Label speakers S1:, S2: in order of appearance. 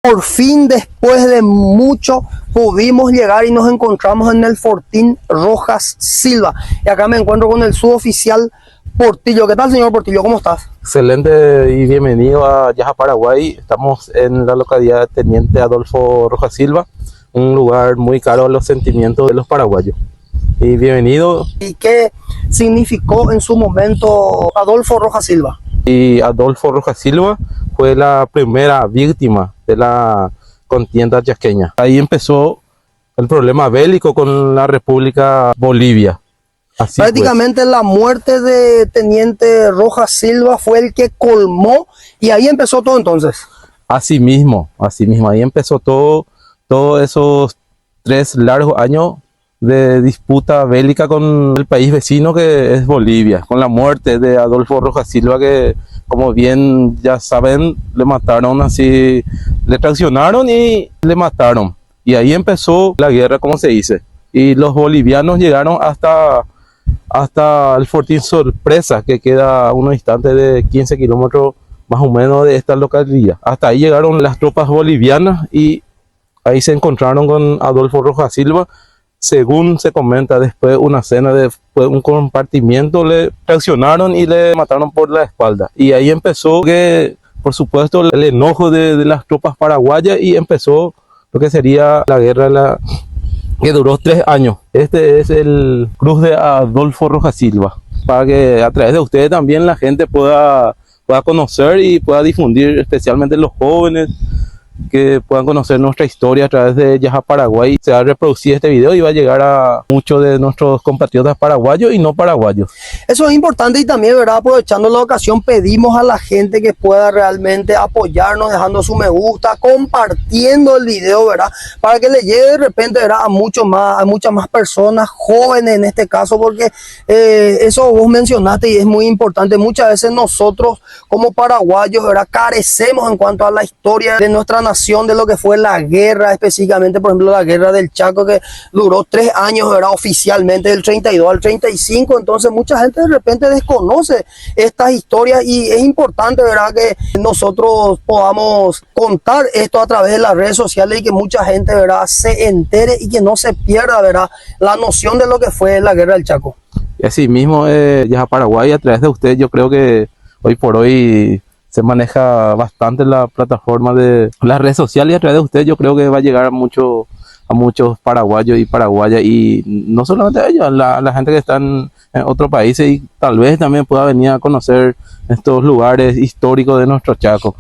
S1: Por fin, después de mucho, pudimos llegar y nos encontramos en el Fortín Rojas Silva. Y acá me encuentro con el suboficial Portillo. ¿Qué tal, señor Portillo? ¿Cómo estás?
S2: Excelente y bienvenido a Yaja, Paraguay. Estamos en la localidad de Teniente Adolfo Rojas Silva, un lugar muy caro a los sentimientos de los paraguayos. Y bienvenido.
S1: ¿Y qué significó en su momento Adolfo Rojas Silva?
S2: Y Adolfo Rojas Silva fue la primera víctima de la contienda chaqueña. Ahí empezó el problema bélico con la República Bolivia. Así
S1: prácticamente
S2: fue.
S1: La muerte de Teniente Rojas Silva fue el que colmó y ahí empezó todo entonces.
S2: Así mismo, ahí empezó todos esos 3 largos años de disputa bélica con el país vecino que es Bolivia, con la muerte de Adolfo Rojas Silva, que como bien ya saben, le mataron así, le traicionaron y le mataron. Y ahí empezó la guerra, como se dice. Y los bolivianos llegaron hasta el Fortín Sorpresa, que queda a unos instantes de 15 kilómetros más o menos de esta localidad. Hasta ahí llegaron las tropas bolivianas y ahí se encontraron con Adolfo Rojas Silva. Según se comenta, después una cena, después un compartimiento, le traicionaron y le mataron por la espalda. Y ahí empezó, por supuesto, el enojo de las tropas paraguayas, y empezó lo que sería la guerra que duró 3 años. Este es el cruz de Adolfo Rojas Silva, para que a través de ustedes también la gente pueda conocer y pueda difundir, especialmente los jóvenes, que puedan conocer nuestra historia a través de Yaja Paraguay. Se va a reproducir este video y va a llegar a muchos de nuestros compatriotas paraguayos y no paraguayos.
S1: Eso es importante, y también, ¿verdad?, aprovechando la ocasión, pedimos a la gente que pueda realmente apoyarnos dejando su me gusta, compartiendo el video, ¿verdad?, para que le llegue de repente, ¿verdad?, a muchas más personas, jóvenes en este caso, porque eso vos mencionaste y es muy importante. Muchas veces nosotros como paraguayos, ¿verdad?, carecemos en cuanto a la historia de nuestra nación, de lo que fue la guerra, específicamente, por ejemplo, la guerra del Chaco, que duró 3 años, ¿verdad?, oficialmente del 32 al 35. Entonces mucha gente de repente desconoce estas historias, y es importante, ¿verdad?, que nosotros podamos contar esto a través de las redes sociales, y que mucha gente, ¿verdad?, se entere y que no se pierda, ¿verdad?, la noción de lo que fue la guerra del Chaco.
S2: Y así mismo, Yaja Paraguay, a través de usted, yo creo que hoy por hoy se maneja bastante la plataforma de las redes sociales, y a través de usted yo creo que va a llegar a muchos paraguayos y paraguayas, y no solamente a ellos, la gente que está en otros países, y tal vez también pueda venir a conocer estos lugares históricos de nuestro Chaco.